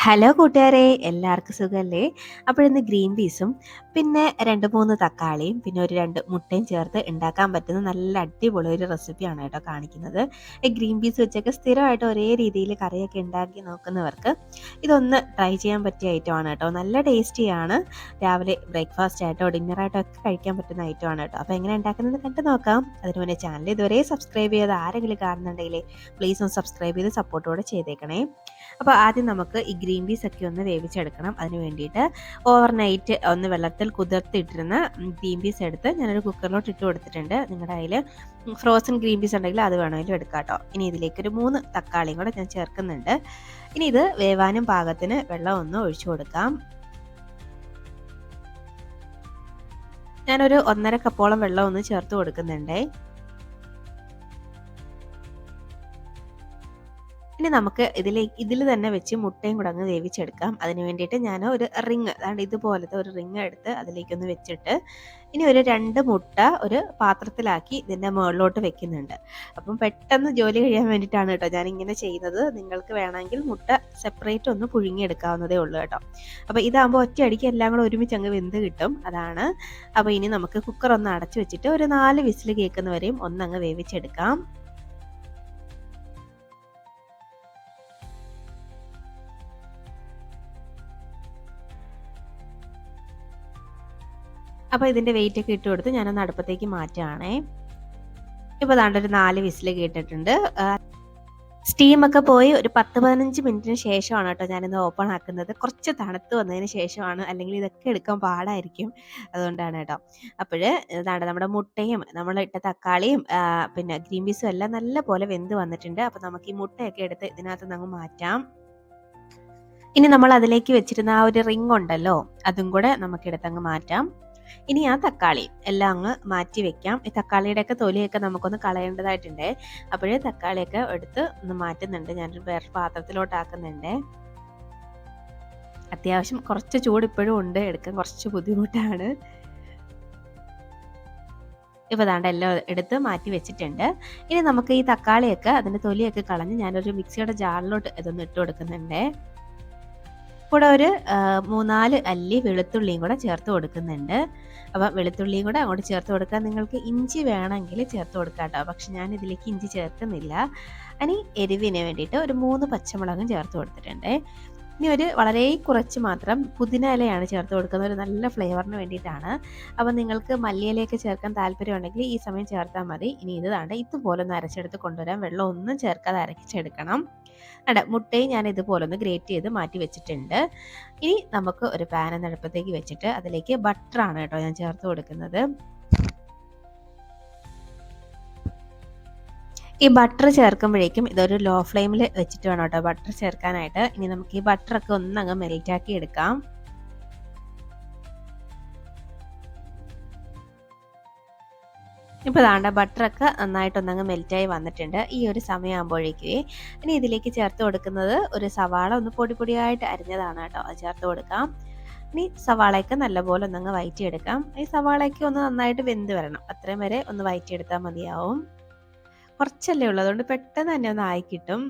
Hello കൂട്ടുകാരെ, എല്ലാവർക്കും സുഖല്ലേ? അപ്പോഴിന്ന് ഗ്രീൻ പീസും പിന്നെ 2, 3 തക്കാളിയും പിന്നെ ഒരു 2 മുട്ടയും ചേർത്ത് ഉണ്ടാക്കാൻ പറ്റുന്ന നല്ല അടിപൊളി ഒരു റെസിപ്പിയാണ് കേട്ടോ കാണിക്കുന്നത്. ഈ ഗ്രീൻ പീസ് വെച്ചൊക്കെ സ്ഥിരമായിട്ട് ഒരേ രീതിയിൽ കറിയൊക്കെ ഉണ്ടാക്കി നോക്കുന്നവർക്ക് ഇതൊന്ന് ട്രൈ ചെയ്യാൻ പറ്റിയ ഐറ്റമാണ് കേട്ടോ. നല്ല ടേസ്റ്റിയാണ്. രാവിലെ ബ്രേക്ക്ഫാസ്റ്റ് ആയിട്ടോ ഡിന്നറായിട്ടോ ഒക്കെ കഴിക്കാൻ പറ്റുന്ന ഐറ്റമാണ് കേട്ടോ. അപ്പോൾ എങ്ങനെ ഉണ്ടാക്കുന്നത് കണ്ടു നോക്കാം. അതിന് മുന്നേ ചാനൽ ഇതുവരെ സബ്സ്ക്രൈബ് ചെയ്ത് ആരെങ്കിലും കാണുന്നുണ്ടെങ്കിൽ പ്ലീസ് ഒന്ന് സബ്സ്ക്രൈബ് ചെയ്ത് സപ്പോർട്ടോടെ ചെയ്തേക്കണേ. അപ്പോൾ ആദ്യം നമുക്ക് ഈ ഗ്രീൻ പീസ് ഒക്കെ ഒന്ന് വേവിച്ചെടുക്കണം. അതിന് വേണ്ടിയിട്ട് ഓവർനൈറ്റ് ഒന്ന് വെള്ളത്തിൽ കുതിർത്തിട്ടിരുന്ന ഗ്രീൻ പീസ് എടുത്ത് ഞാനൊരു കുക്കറിലോട്ട് ഇട്ട് കൊടുത്തിട്ടുണ്ട്. നിങ്ങളുടെ കയ്യിൽ ഫ്രോസൺ ഗ്രീൻ പീസ് ഉണ്ടെങ്കിൽ അത് വേണമെങ്കിലും എടുക്കാം കേട്ടോ. ഇനി ഇതിലേക്ക് ഒരു 3 തക്കാളിയും കൂടെ ഞാൻ ചേർക്കുന്നുണ്ട്. ഇനി ഇത് വേവാനും പാകത്തിന് വെള്ളം ഒന്ന് ഒഴിച്ചു കൊടുക്കാം. ഞാനൊരു 1.5 കപ്പോളം വെള്ളം ഒന്ന് ചേർത്ത് കൊടുക്കുന്നുണ്ടേ. ഇനി നമുക്ക് ഇതിൽ തന്നെ വെച്ച് മുട്ടയും കൂടെ അങ്ങ് വേവിച്ചെടുക്കാം. അതിന് വേണ്ടിയിട്ട് ഞാൻ ഒരു റിങ്, അതാണ്ട് ഇതുപോലത്തെ ഒരു റിങ് എടുത്ത് അതിലേക്കൊന്ന് വെച്ചിട്ട് ഇനി ഒരു 2 മുട്ട ഒരു പാത്രത്തിലാക്കി ഇതിൻ്റെ മുകളിലോട്ട് വെക്കുന്നുണ്ട്. അപ്പം പെട്ടെന്ന് ജോലി കഴിയാൻ വേണ്ടിയിട്ടാണ് കേട്ടോ ഞാനിങ്ങനെ ചെയ്യുന്നത്. നിങ്ങൾക്ക് വേണമെങ്കിൽ മുട്ട സെപ്പറേറ്റ് ഒന്ന് പുഴുങ്ങിയെടുക്കാവുന്നതേ ഉള്ളൂ കേട്ടോ. അപ്പോൾ ഇതാകുമ്പോൾ ഒറ്റയടിക്ക് എല്ലാം കൂടെ ഒരുമിച്ച് അങ്ങ് വെന്ത് കിട്ടും, അതാണ്. അപ്പോൾ ഇനി നമുക്ക് കുക്കർ ഒന്ന് അടച്ചു വെച്ചിട്ട് ഒരു 4 വിസിൽ കേൾക്കുന്നവരെയും ഒന്നങ്ങ് വേവിച്ചെടുക്കാം. അപ്പോൾ ഇതിൻ്റെ വെയിറ്റ് ഒക്കെ ഇട്ട് കൊടുത്ത് ഞാനൊന്ന് അടുപ്പത്തേക്ക് മാറ്റുകയാണേ. ഇപ്പോൾ ദാണ്ട് ഒരു 4 വിസിൽ കേട്ടിട്ടുണ്ട്. സ്റ്റീമൊക്കെ പോയി ഒരു 10-15 മിനിറ്റിന് ശേഷമാണ് കേട്ടോ ഞാനിത് ഓപ്പൺ ആക്കുന്നത്. കുറച്ച് തണുത്ത് വന്നതിന് ശേഷമാണ്, അല്ലെങ്കിൽ ഇതൊക്കെ എടുക്കാൻ പാടായിരിക്കും, അതുകൊണ്ടാണ് കേട്ടോ. അപ്പോൾ ഇതാണ് നമ്മുടെ മുട്ടയും നമ്മൾ ഇട്ട തക്കാളിയും പിന്നെ ഗ്രീൻ പീസും എല്ലാം നല്ല പോലെ വെന്ത് വന്നിട്ടുണ്ട്. അപ്പോൾ നമുക്ക് ഈ മുട്ടയൊക്കെ എടുത്ത് ഇതിനകത്ത് നിന്ന് അങ്ങ് മാറ്റാം. ഇനി നമ്മൾ അതിലേക്ക് വെച്ചിരുന്ന ആ ഒരു റിങ് ഉണ്ടല്ലോ, അതും കൂടെ നമുക്കെടുത്തങ്ങ് മാറ്റാം. ഇനി ആ തക്കാളി എല്ലാം അങ്ങ് മാറ്റി വെക്കാം. ഈ തക്കാളിയുടെയൊക്കെ തൊലിയൊക്കെ നമുക്കൊന്ന് കളയേണ്ടതായിട്ടുണ്ട്. അപ്പോഴേ തക്കാളിയൊക്കെ എടുത്ത് ഒന്ന് മാറ്റുന്നുണ്ട്. ഞാനൊരു വേറെ പാത്രത്തിലോട്ടാക്കുന്നുണ്ട്. അത്യാവശ്യം കുറച്ച് ചൂട് ഇപ്പോഴും ഉണ്ട്, എടുക്കാൻ കുറച്ച് ബുദ്ധിമുട്ടാണ്. ഇപ്പോൾ ദാണ്ട് എല്ലാം എടുത്ത് മാറ്റി വെച്ചിട്ടുണ്ട്. ഇനി നമുക്ക് ഈ തക്കാളിയൊക്കെ അതിൻ്റെ തൊലിയൊക്കെ കളഞ്ഞ് ഞാനൊരു മിക്സിയുടെ ജാറിലോട്ട് ഇതൊന്ന് ഇട്ട് കൊടുക്കുന്നുണ്ട്. കൂടെ ഒരു 3-4 അല്ലി വെളുത്തുള്ളിയും കൂടെ ചേർത്ത് കൊടുക്കുന്നുണ്ട്. അപ്പം വെളുത്തുള്ളിയും കൂടെ അങ്ങോട്ട് ചേർത്ത് കൊടുക്കാൻ നിങ്ങൾക്ക് ഇഞ്ചി വേണമെങ്കിൽ ചേർത്ത് കൊടുക്കാം കേട്ടോ. പക്ഷെ ഞാൻ ഇതിലേക്ക് ഇഞ്ചി ചേർക്കുന്നില്ല. ഇനി എരിവിന് വേണ്ടിയിട്ട് ഒരു 3 പച്ചമുളകും ചേർത്ത് കൊടുത്തിട്ടുണ്ട്. ഇനി ഒരു വളരെ കുറച്ച് മാത്രം പുതിന ഇലയാണ് ചേർത്ത് കൊടുക്കുന്നത്, ഒരു നല്ല ഫ്ലേവറിന് വേണ്ടിയിട്ടാണ്. അപ്പം നിങ്ങൾക്ക് മല്ലിയിലയൊക്കെ ചേർക്കാൻ താല്പര്യമുണ്ടെങ്കിൽ ഈ സമയം ചേർത്താൽ മതി. ഇനി ഇതുപോലെ ഒന്ന് അരച്ചെടുത്ത് കൊണ്ടുവരാൻ, വെള്ളം ഒന്നും ചേർക്കാതെ അരച്ചെടുക്കണം. മുട്ടയും ഞാൻ ഇതുപോലെ ഒന്ന് ഗ്രേറ്റ് ചെയ്ത് മാറ്റി വെച്ചിട്ടുണ്ട്. ഇനി നമുക്ക് ഒരു പാൻ അടുപ്പത്തേക്ക് വെച്ചിട്ട് അതിലേക്ക് ബട്ടറാണ് കേട്ടോ ഞാൻ ചേർത്ത് കൊടുക്കുന്നത്. ഈ ബട്ടർ ചേർക്കുമ്പോഴേക്കും ഇതൊരു ലോ ഫ്ലെയിമിൽ വെച്ചിട്ട് വേണം കേട്ടോ ബട്ടർ ചേർക്കാനായിട്ട്. ഇനി നമുക്ക് ഈ ബട്ടറൊക്കെ ഒന്നങ്ങ് മെൽറ്റാക്കി എടുക്കാം. ഇപ്പോൾ ദാണ്ട ബട്ടറൊക്കെ നന്നായിട്ടൊന്നങ്ങ് മെൽറ്റായി വന്നിട്ടുണ്ട്. ഈ ഒരു സമയമാകുമ്പോഴേക്ക് ഇനി ഇതിലേക്ക് ചേർത്ത് കൊടുക്കുന്നത് ഒരു സവാള ഒന്ന് പൊടിയായിട്ട് അരിഞ്ഞതാണ് കേട്ടോ, അത് ചേർത്ത് കൊടുക്കാം. ഇനി സവാളയൊക്കെ നല്ലപോലെ ഒന്നങ്ങ് വഴറ്റിയെടുക്കാം. ഈ സവാളയൊക്കെ ഒന്ന് നന്നായിട്ട് വെന്ത് വരണം, അത്രയും വരെ ഒന്ന് വഴറ്റിയെടുത്താൽ മതിയാവും. കുറച്ചല്ലേ ഉള്ളൂ, അതുകൊണ്ട് പെട്ടെന്ന് തന്നെ ഒന്ന് ആയി കിട്ടും.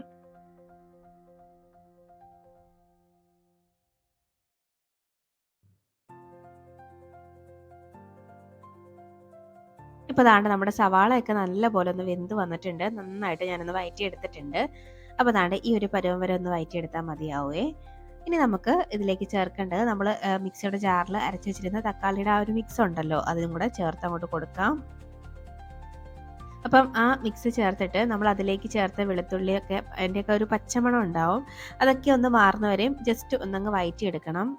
ഇപ്പോൾ ദാണ്ട് നമ്മുടെ സവാളയൊക്കെ നല്ലപോലെ ഒന്ന് വെന്ത് വന്നിട്ടുണ്ട്. നന്നായിട്ട് ഞാനൊന്ന് വഴറ്റിയെടുത്തിട്ടുണ്ട്. അപ്പോൾ ദാണ്ട് ഈ ഒരു പരുവം വരെ ഒന്ന് വഴറ്റിയെടുത്താൽ മതിയാവേ. ഇനി നമുക്ക് ഇതിലേക്ക് ചേർക്കേണ്ടത് നമ്മൾ മിക്സിയുടെ ജാറിൽ അരച്ച് വെച്ചിരുന്ന തക്കാളിയുടെ ആ ഒരു മിക്സ് ഉണ്ടല്ലോ, അതും കൂടെ ചേർത്ത് അങ്ങോട്ട് കൊടുക്കാം. അപ്പം ആ മിക്സ് ചേർത്തിട്ട് നമ്മൾ അതിലേക്ക് ചേർത്ത വെളുത്തുള്ളിയൊക്കെ അതിൻ്റെയൊക്കെ ഒരു പച്ചമണം ഉണ്ടാവും, അതൊക്കെ ഒന്ന് മാറുന്നവരെയും ജസ്റ്റ് ഒന്നങ്ങ് വഴറ്റിയെടുക്കണം.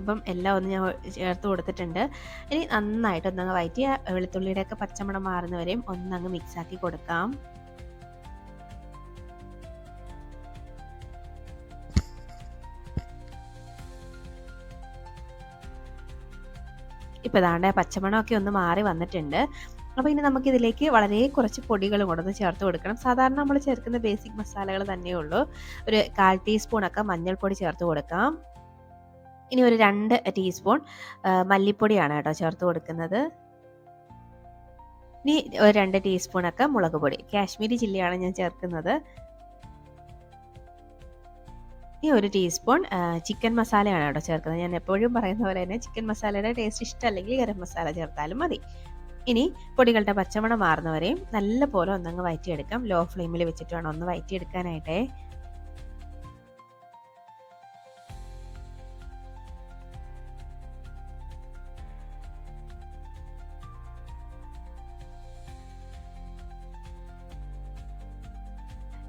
അപ്പം എല്ലാം ഒന്ന് ഞാൻ ചേർത്ത് കൊടുത്തിട്ടുണ്ട്. ഇനി നന്നായിട്ട് ഒന്നങ്ങ് വഴറ്റി വെളുത്തുള്ളിയുടെയൊക്കെ പച്ചമണം മാറുന്നവരെയും ഒന്നങ്ങ് മിക്സാക്കി കൊടുക്കാം. ഇപ്പോൾ ദാണ്ടെ പച്ചമണമൊക്കെ ഒന്ന് മാറി വന്നിട്ടുണ്ട്. അപ്പോൾ ഇനി നമുക്കിതിലേക്ക് വളരെ കുറച്ച് പൊടികളും കൂടെ ഒന്ന് ചേർത്ത് കൊടുക്കണം. സാധാരണ നമ്മൾ ചേർക്കുന്ന ബേസിക് മസാലകൾ തന്നെയുള്ളൂ. ഒരു 1/4 ടീസ്പൂണൊക്കെ മഞ്ഞൾപ്പൊടി ചേർത്ത് കൊടുക്കാം. ഇനി ഒരു 2 ടീസ്പൂൺ മല്ലിപ്പൊടിയാണ് കേട്ടോ ചേർത്ത് കൊടുക്കുന്നത്. ഇനി ഒരു 2 ടീസ്പൂണൊക്കെ മുളക് പൊടി, കാശ്മീരി ചില്ലിയാണ് ഞാൻ ചേർക്കുന്നത്. ഈ 1 ടീസ്പൂൺ ചിക്കൻ മസാലയാണ് കേട്ടോ ചേർക്കുന്നത്. ഞാൻ എപ്പോഴും പറയുന്ന പോലെ തന്നെ ചിക്കൻ മസാലയുടെ ടേസ്റ്റ് ഇഷ്ടമല്ലെങ്കിൽ ഗരം മസാല ചേർത്താലും മതി. ഇനി പൊടികളുടെ പച്ചമണം മാറുന്നവരെയും നല്ലപോലെ ഒന്നങ്ങ് വഴറ്റിയെടുക്കാം. ലോ ഫ്ലെയിമിൽ വെച്ചിട്ട് വേണം ഒന്ന് വഴറ്റിയെടുക്കാനായിട്ടേ.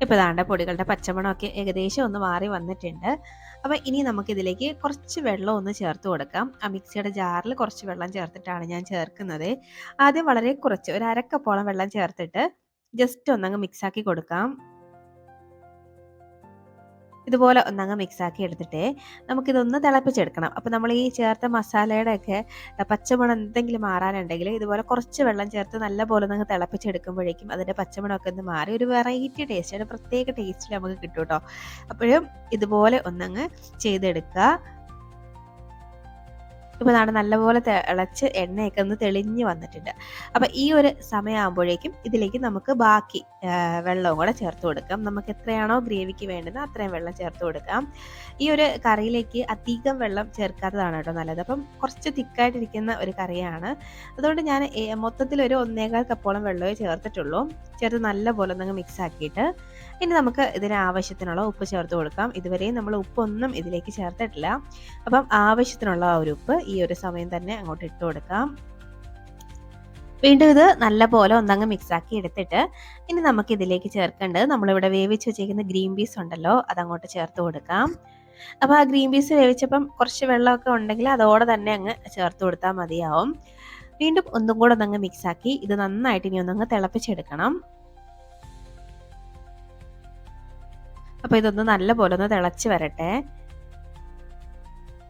ഇപ്പോൾ ദാണ്ടെ പൊടികളുടെ പച്ചമണമൊക്കെ ഏകദേശം ഒന്ന് മാറി വന്നിട്ടുണ്ട്. അപ്പോൾ ഇനി നമുക്കിതിലേക്ക് കുറച്ച് വെള്ളം ഒന്ന് ചേർത്ത് കൊടുക്കാം. ആ മിക്സിയുടെ ജാറിൽ കുറച്ച് വെള്ളം ചേർത്തിട്ടാണ് ഞാൻ ചേർക്കുന്നത്. ആദ്യം വളരെ കുറച്ച് ഒരു 1/2 കപ്പോളം വെള്ളം ചേർത്തിട്ട് ജസ്റ്റ് ഒന്നങ്ങ് മിക്സാക്കി കൊടുക്കാം. ഇതുപോലെ ഒന്നങ്ങ് മിക്സാക്കി എടുത്തിട്ട് നമുക്കിതൊന്ന് തിളപ്പിച്ചെടുക്കണം. അപ്പോൾ നമ്മൾ ഈ ചേർത്ത മസാലയുടെയൊക്കെ പച്ചമണം എന്തെങ്കിലും മാറാനുണ്ടെങ്കിൽ ഇതുപോലെ കുറച്ച് വെള്ളം ചേർത്ത് നല്ലപോലെ ഒന്നങ്ങ് തിളപ്പിച്ചെടുക്കുമ്പോഴേക്കും അതിൻ്റെ പച്ചമണമൊക്കെ ഒന്ന് മാറി ഒരു വെറൈറ്റി ടേസ്റ്റ്, ഒരു പ്രത്യേക ടേസ്റ്റിൽ നമുക്ക് കിട്ടും കേട്ടോ. അപ്പോഴും ഇതുപോലെ ഒന്നങ്ങ് ചെയ്തെടുക്കുക. ഇപ്പോൾ ദാണ്ടെ നല്ലപോലെ തിളച്ച് എണ്ണയൊക്കെ ഒന്ന് തെളിഞ്ഞ് വന്നിട്ടുണ്ട്. അപ്പോൾ ഈ ഒരു സമയമാകുമ്പോഴേക്കും ഇതിലേക്ക് നമുക്ക് ബാക്കി വെള്ളവും കൂടെ ചേർത്ത് കൊടുക്കാം. നമുക്ക് എത്രയാണോ ഗ്രേവിക്ക് വേണ്ടുന്നത് അത്രയും വെള്ളം ചേർത്ത് കൊടുക്കാം. ഈ ഒരു കറിയിലേക്ക് അധികം വെള്ളം ചേർക്കാത്തതാണ് കേട്ടോ നല്ലത്. അപ്പം കുറച്ച് തിക്കായിട്ടിരിക്കുന്ന ഒരു കറിയാണ്. അതുകൊണ്ട് ഞാൻ മൊത്തത്തിൽ ഒരു 1.25 കപ്പോളം വെള്ളമേ ചേർത്തിട്ടുള്ളൂ. ചേർത്ത് നല്ലപോലെ ഒന്നങ്ങ് മിക്സ് ആക്കിയിട്ട് ഇനി നമുക്ക് ഇതിന് ആവശ്യത്തിനുള്ള ഉപ്പ് ചേർത്ത് കൊടുക്കാം. ഇതുവരെയും നമ്മൾ ഉപ്പൊന്നും ഇതിലേക്ക് ചേർത്തിട്ടില്ല. അപ്പം ആവശ്യത്തിനുള്ള ആ ഒരു ഉപ്പ് ഈ ഒരു സമയം തന്നെ അങ്ങോട്ട് ഇട്ട് കൊടുക്കാം. വീണ്ടും ഇത് നല്ലപോലെ ഒന്നങ്ങ് മിക്സാക്കി എടുത്തിട്ട് ഇനി നമുക്ക് ഇതിലേക്ക് ചേർക്കേണ്ടത് നമ്മളിവിടെ വേവിച്ച് വെച്ചേക്കുന്ന ഗ്രീൻ പീസ് ഉണ്ടല്ലോ അതങ്ങോട്ട് ചേർത്ത് കൊടുക്കാം. അപ്പോൾ ആ ഗ്രീൻ പീസ് വേവിച്ചപ്പം കുറച്ച് വെള്ളമൊക്കെ ഉണ്ടെങ്കിൽ അതോടെ തന്നെ അങ്ങ് ചേർത്ത് കൊടുത്താൽ മതിയാവും. വീണ്ടും ഒന്നും കൂടെ ഒന്നങ്ങ് മിക്സാക്കി ഇത് നന്നായിട്ട് ഇനി ഒന്നങ്ങ് തിളപ്പിച്ചെടുക്കണം. അപ്പോൾ ഇതൊന്ന് നല്ലപോലെ ഒന്ന് തിളച്ച് വരട്ടെ.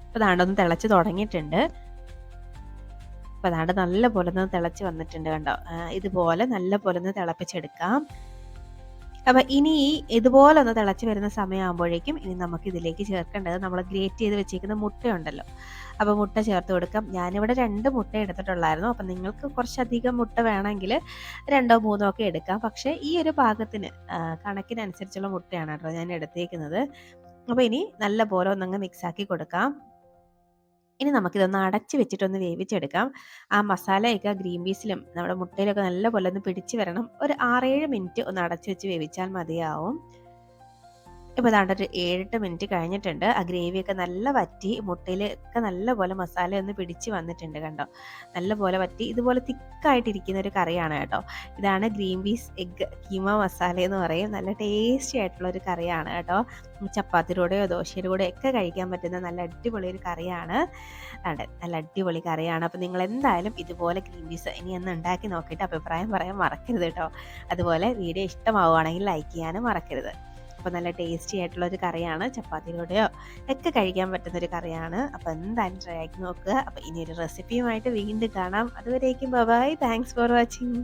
അപ്പോൾ ദാണ്ടെ ഒന്ന് തിളച്ച് തുടങ്ങിയിട്ടുണ്ട്. അപ്പോൾ ദാണ്ടെ നല്ലപോലെ ഒന്ന് തിളച്ച് വന്നിട്ടുണ്ട് കണ്ടോ. ഇതുപോലെ നല്ലപോലെ ഒന്ന് തിളപ്പിച്ചെടുക്കാം. അപ്പോൾ ഇനി ഇതുപോലെ ഒന്ന് തിളച്ച് വരുന്ന സമയമാകുമ്പോഴേക്കും ഇനി നമുക്ക് ഇതിലേക്ക് ചേർക്കേണ്ടത് നമ്മൾ ഗ്രേറ്റ് ചെയ്ത് വെച്ചേക്കുന്ന മുട്ടയുണ്ടല്ലോ. അപ്പോൾ മുട്ട ചേർത്ത് കൊടുക്കാം. ഞാനിവിടെ 2 മുട്ട എടുത്തിട്ടുള്ളായിരുന്നു. അപ്പോൾ നിങ്ങൾക്ക് കുറച്ചധികം മുട്ട വേണമെങ്കിൽ 2ഓ 3ഓ ഒക്കെ എടുക്കാം. പക്ഷേ ഈ ഒരു പാകത്തിന് കണക്കിനനുസരിച്ചുള്ള മുട്ടയാണ് കേട്ടോ ഞാൻ എടുത്തേക്കുന്നത്. അപ്പോൾ ഇനി നല്ലപോലെ ഒന്നങ്ങ് മിക്സാക്കി കൊടുക്കാം. ഇനി നമുക്കിതൊന്ന് അടച്ച് വെച്ചിട്ടൊന്ന് വേവിച്ചെടുക്കാം. ആ മസാലയൊക്കെ ഗ്രീൻ പീസിലും നമ്മുടെ മുട്ടയിലൊക്കെ നല്ലപോലെ ഒന്ന് പിടിച്ച് വരണം. ഒരു 6-7 മിനിറ്റ് ഒന്ന് അടച്ച് വെച്ച് വേവിച്ചാൽ മതിയാവും. ഇപ്പോൾ ദാണ്ടെ ഒരു 7-8 മിനിറ്റ് കഴിഞ്ഞിട്ടുണ്ട്. ആ ഗ്രേവിയൊക്കെ നല്ല വറ്റി മുട്ടയിലൊക്കെ നല്ലപോലെ മസാല ഒന്ന് പിടിച്ച് വന്നിട്ടുണ്ട് കണ്ടോ. നല്ലപോലെ വറ്റി ഇതുപോലെ തിക്കായിട്ടിരിക്കുന്ന ഒരു കറിയാണ് കേട്ടോ. ഇതാണ് green peas egg keema masala എന്ന് പറയും. നല്ല ടേസ്റ്റി ആയിട്ടുള്ള ഒരു കറിയാണ് കേട്ടോ. ചപ്പാത്തിയുടെ കൂടെയോ ദോശയുടെ കൂടെയോ ഒക്കെ കഴിക്കാൻ പറ്റുന്ന നല്ല അടിപൊളി ഒരു കറിയാണ്. അതെ നല്ല അടിപൊളി കറിയാണ്. അപ്പോൾ നിങ്ങൾ എന്തായാലും ഇതുപോലെ ഗ്രീൻ പീസ് ഇനി ഒന്ന് ഉണ്ടാക്കി നോക്കിയിട്ട് അഭിപ്രായം പറയാൻ മറക്കരുത് കേട്ടോ. അതുപോലെ വീഡിയോ ഇഷ്ടമാവുകയാണെങ്കിൽ ലൈക്ക് ചെയ്യാനും മറക്കരുത്. അപ്പോൾ നല്ല ടേസ്റ്റി ആയിട്ടുള്ള ഒരു കറിയാണ്. ചപ്പാത്തിയിലൂടെയോ ഒക്കെ കഴിക്കാൻ പറ്റുന്ന ഒരു കറിയാണ്. അപ്പോൾ എന്തായാലും ട്രൈ ആക്കി നോക്കുക. അപ്പോൾ ഇനി ഒരു റെസിപ്പിയുമായിട്ട് വീണ്ടും കാണാം. അതുവരേക്കും ബൈ. Thanks for watching.